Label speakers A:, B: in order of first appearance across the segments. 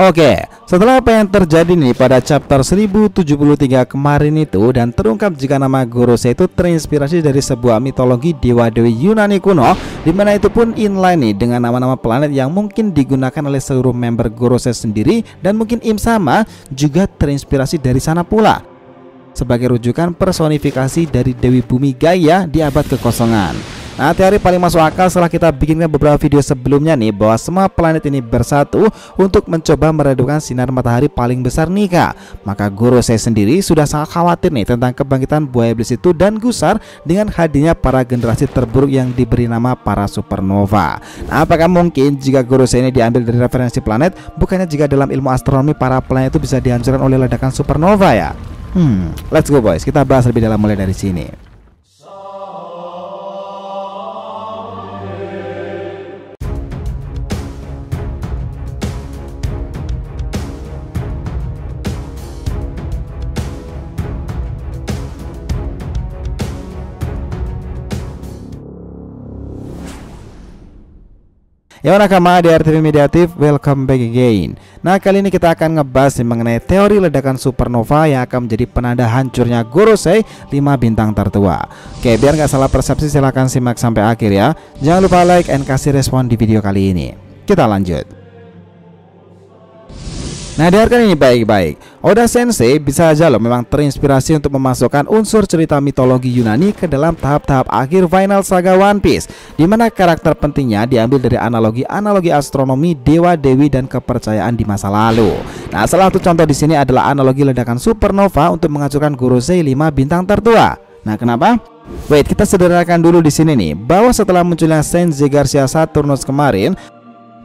A: Oke, setelah apa yang terjadi nih pada chapter 1073 kemarin itu dan terungkap jika nama Gorosei itu terinspirasi dari sebuah mitologi dewa-dewi Yunani kuno, dimana itu pun inline nih dengan nama-nama planet yang mungkin digunakan oleh seluruh member Gorosei sendiri, dan mungkin Im sama juga terinspirasi dari sana pula sebagai rujukan personifikasi dari Dewi Bumi Gaia di abad kekosongan. Nah, teori paling masuk akal setelah kita bikinkan beberapa video sebelumnya nih, bahwa semua planet ini bersatu untuk mencoba meredupkan sinar matahari paling besar Nika. Maka Gorosei sendiri sudah sangat khawatir nih tentang kebangkitan buaya iblis itu dan gusar dengan hadirnya para generasi terburuk yang diberi nama para supernova. Nah, apakah mungkin jika Gorosei ini diambil dari referensi planet, bukannya jika dalam ilmu astronomi para planet itu bisa dihancurkan oleh ledakan supernova ya? Let's go boys, kita bahas lebih dalam mulai dari sini. Ya nakama di RTV Mediatif, welcome back again. Nah, kali ini kita akan ngebahas mengenai teori ledakan supernova yang akan menjadi penanda hancurnya Gorosei 5 bintang tertua. Oke, biar nggak salah persepsi silahkan simak sampai akhir ya. Jangan lupa like and kasih respon di video kali ini. Kita lanjut. Nah, dengarkan ini baik-baik. Oda Sensei bisa aja loh memang terinspirasi untuk memasukkan unsur cerita mitologi Yunani ke dalam tahap-tahap akhir final saga One Piece, di mana karakter pentingnya diambil dari analogi-analogi astronomi, dewa-dewi dan kepercayaan di masa lalu. Nah, salah satu contoh di sini adalah analogi ledakan supernova untuk menghancurkan Gorosei 5 bintang tertua. Nah, kenapa? Wait, kita sederhanakan dulu di sini nih, bahwa setelah munculnya Sensei Garcia Saturnus kemarin,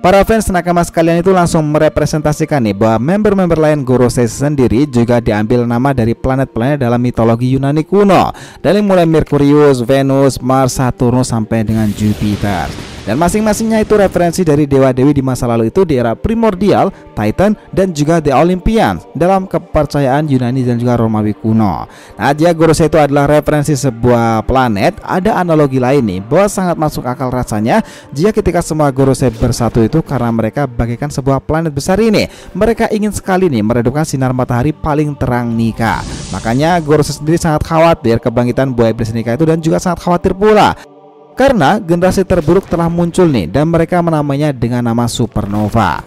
A: para fans nakama sekalian itu langsung merepresentasikan nih bahwa member-member lain Gorosei sendiri juga diambil nama dari planet-planet dalam mitologi Yunani kuno, dari mulai Merkurius, Venus, Mars, Saturnus sampai dengan Jupiter. Dan masing-masingnya itu referensi dari dewa-dewi di masa lalu itu di era primordial, Titan, dan juga The Olympians dalam kepercayaan Yunani dan juga Romawi kuno. Nah, jika Gorosei itu adalah referensi sebuah planet, ada analogi lain nih bahwa sangat masuk akal rasanya jika ketika semua Gorosei bersatu itu karena mereka bagaikan sebuah planet besar ini. Mereka ingin sekali nih meredupkan sinar matahari paling terang Nika. Makanya Gorosei sendiri sangat khawatir kebangkitan buaya iblis Nika itu, dan juga sangat khawatir pula karena generasi terburuk telah muncul nih dan mereka menamainya dengan nama supernova.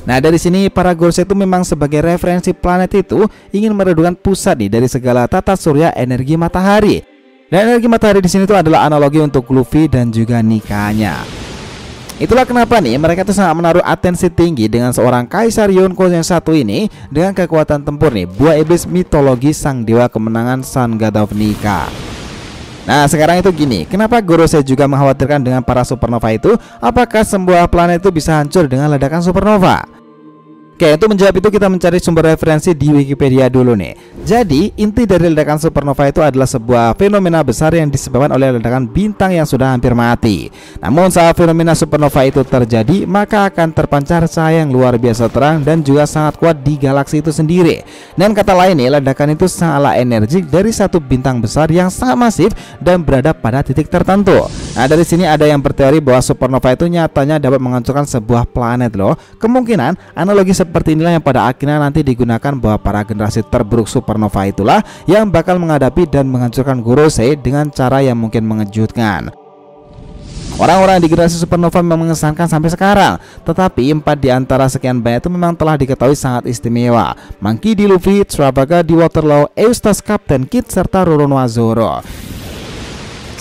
A: Nah, dari sini para Gorosei itu memang sebagai referensi planet itu ingin meredupkan pusat nih dari segala tata surya energi matahari. Dan energi matahari di sini itu adalah analogi untuk Luffy dan juga Nikanya. Itulah kenapa nih mereka tuh sangat menaruh atensi tinggi dengan seorang Kaisar Yonko yang satu ini dengan kekuatan tempur nih buah iblis mitologi sang dewa kemenangan Sun God of Nika. Nah, sekarang itu gini, kenapa Gorosei juga mengkhawatirkan dengan para supernova itu? Apakah sebuah planet itu bisa hancur dengan ledakan supernova? Oke, untuk menjawab itu kita mencari sumber referensi di Wikipedia dulu nih. Jadi, inti dari ledakan supernova itu adalah sebuah fenomena besar yang disebabkan oleh ledakan bintang yang sudah hampir mati. Namun saat fenomena supernova itu terjadi, maka akan terpancar cahaya yang luar biasa terang dan juga sangat kuat di galaksi itu sendiri. Dan kata lain nih, ledakan itu sangatlah energik dari satu bintang besar yang sangat masif dan berada pada titik tertentu. Nah, dari sini ada yang berteori bahwa supernova itu nyatanya dapat menghancurkan sebuah planet loh. Kemungkinan analogi seperti inilah yang pada akhirnya nanti digunakan bahwa para generasi terburuk supernova itulah yang bakal menghadapi dan menghancurkan Gorosei dengan cara yang mungkin mengejutkan. Orang-orang di generasi supernova memang mengesankan sampai sekarang, tetapi 4 di antara sekian banyak itu memang telah diketahui sangat istimewa. Monkey D. Luffy, Trafalgar di Waterloo, Eustace Captain Kidd, serta Roronoa Zoro.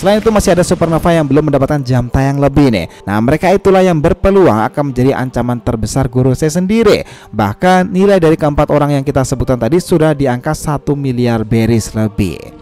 A: Selain itu masih ada supernova yang belum mendapatkan jam tayang lebih nih. Nah, mereka itulah yang berpeluang akan menjadi ancaman terbesar Gorosei sendiri. Bahkan nilai dari keempat orang yang kita sebutkan tadi sudah di angka 1 miliar berries lebih.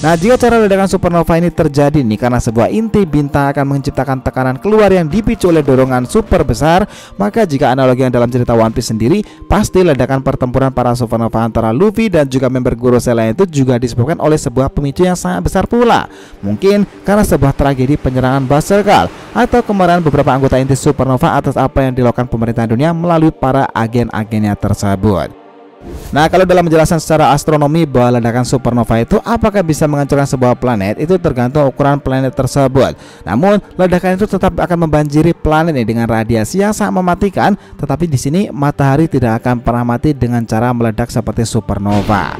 A: Nah, jika cara ledakan supernova ini terjadi nih karena sebuah inti bintang akan menciptakan tekanan keluar yang dipicu oleh dorongan super besar, maka jika analogi yang dalam cerita One Piece sendiri, pasti ledakan pertempuran para supernova antara Luffy dan juga member Gorosei lain itu juga disebabkan oleh sebuah pemicu yang sangat besar pula. Mungkin karena sebuah tragedi penyerangan Berserker atau kemarahan beberapa anggota inti supernova atas apa yang dilakukan pemerintah dunia melalui para agen-agennya tersebut. Nah, kalau dalam penjelasan secara astronomi bahwa ledakan supernova itu apakah bisa menghancurkan sebuah planet, itu tergantung ukuran planet tersebut. Namun, ledakan itu tetap akan membanjiri planet ini dengan radiasi yang sangat mematikan, tetapi di sini matahari tidak akan pernah mati dengan cara meledak seperti supernova.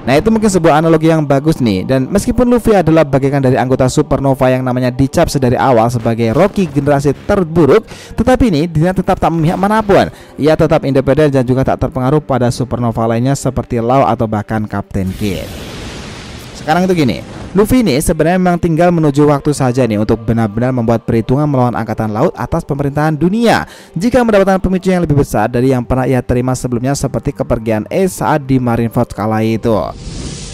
A: Nah, itu mungkin sebuah analogi yang bagus nih. Dan meskipun Luffy adalah bagian dari anggota supernova yang namanya dicap sedari awal sebagai Rocky generasi terburuk, tetapi ini dia tetap tak memihak manapun. Ia tetap independen dan juga tak terpengaruh pada supernova lainnya seperti Law atau bahkan Captain Kidd. Sekarang itu gini, Luffy ini sebenarnya memang tinggal menuju waktu saja nih untuk benar-benar membuat perhitungan melawan angkatan laut atas pemerintahan dunia. Jika mendapatkan pemicu yang lebih besar dari yang pernah ia terima sebelumnya seperti kepergian Ace saat di Marineford kala itu.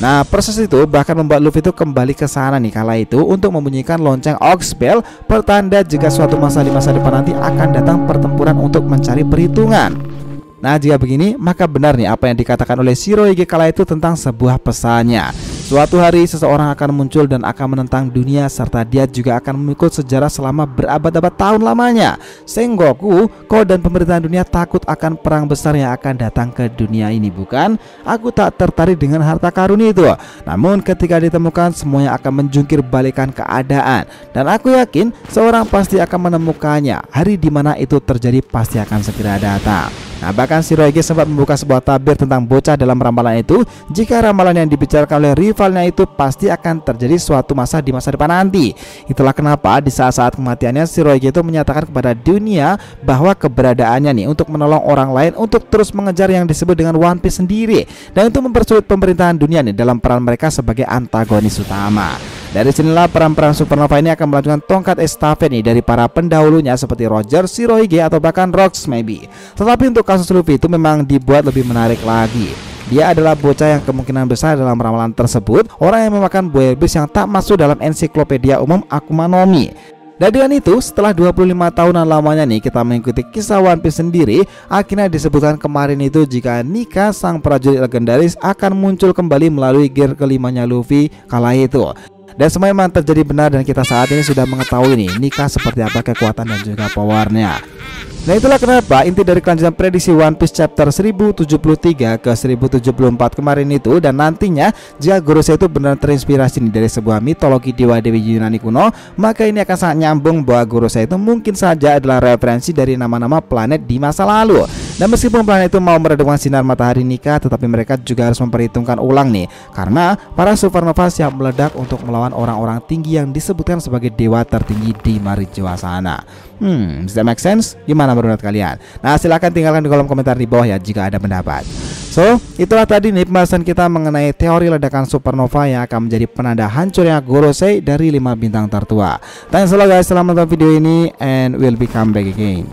A: Nah, proses itu bahkan membuat Luffy itu kembali ke sana nih kala itu untuk membunyikan lonceng Ox Bell, pertanda jika suatu masa di masa depan nanti akan datang pertempuran untuk mencari perhitungan. Nah, jika begini, maka benar nih apa yang dikatakan oleh Shirohige kala itu tentang sebuah pesannya. Suatu hari seseorang akan muncul dan akan menentang dunia, serta dia juga akan mengikut sejarah selama berabad-abad tahun lamanya. Sengoku, kau dan pemerintahan dunia takut akan perang besar yang akan datang ke dunia ini, bukan? Aku tak tertarik dengan harta karun itu. Namun ketika ditemukan, semuanya akan menjungkir balikan keadaan. Dan aku yakin seorang pasti akan menemukannya. Hari dimana itu terjadi pasti akan segera datang. Nah, bahkan Shirohige sempat membuka sebuah tabir tentang bocah dalam ramalan itu. Jika ramalan yang dibicarakan oleh rivalnya itu pasti akan terjadi suatu masa di masa depan nanti. Itulah kenapa di saat-saat kematiannya Shirohige itu menyatakan kepada dunia bahwa keberadaannya nih untuk menolong orang lain untuk terus mengejar yang disebut dengan One Piece sendiri, dan untuk mempersulit pemerintahan dunia nih dalam peran mereka sebagai antagonis utama. Dari sinilah peran-peran supernova ini akan melanjutkan tongkat estafet nih dari para pendahulunya seperti Roger, Shirohige atau bahkan Rocks maybe. Tetapi untuk kasus Luffy itu memang dibuat lebih menarik lagi. Dia adalah bocah yang kemungkinan besar dalam ramalan tersebut orang yang memakan buaya iblis yang tak masuk dalam ensiklopedia umum Akuma no Mi. Dan dengan itu, setelah 25 tahunan lamanya nih kita mengikuti kisah One Piece sendiri, akhirnya disebutkan kemarin itu jika Nika sang prajurit legendaris akan muncul kembali melalui gear kelimanya Luffy kala itu. Dan semua memang terjadi benar dan kita saat ini sudah mengetahui nih Nika seperti apa kekuatan dan juga powernya. Nah, itulah kenapa inti dari kelanjutan prediksi One Piece chapter 1073 ke 1074 kemarin itu. Dan nantinya jika Gorosei itu benar terinspirasi nih dari sebuah mitologi dewa-dewi Yunani kuno, maka ini akan sangat nyambung bahwa Gorosei itu mungkin saja adalah referensi dari nama-nama planet di masa lalu. Dan meskipun planet itu mau meredupkan sinar matahari Nika, tetapi mereka juga harus memperhitungkan ulang nih, karena para supernova siap meledak untuk melawan orang-orang tinggi yang disebutkan sebagai dewa tertinggi di Marijoa sana. Does that make sense? Gimana menurut kalian? Nah, silahkan tinggalkan di kolom komentar di bawah ya jika ada pendapat. So, itulah tadi nih pembahasan kita mengenai teori ledakan supernova yang akan menjadi penanda hancurnya Gorosei dari 5 bintang tertua. Thanks a lot guys, selamat menonton video ini and we'll be come back again.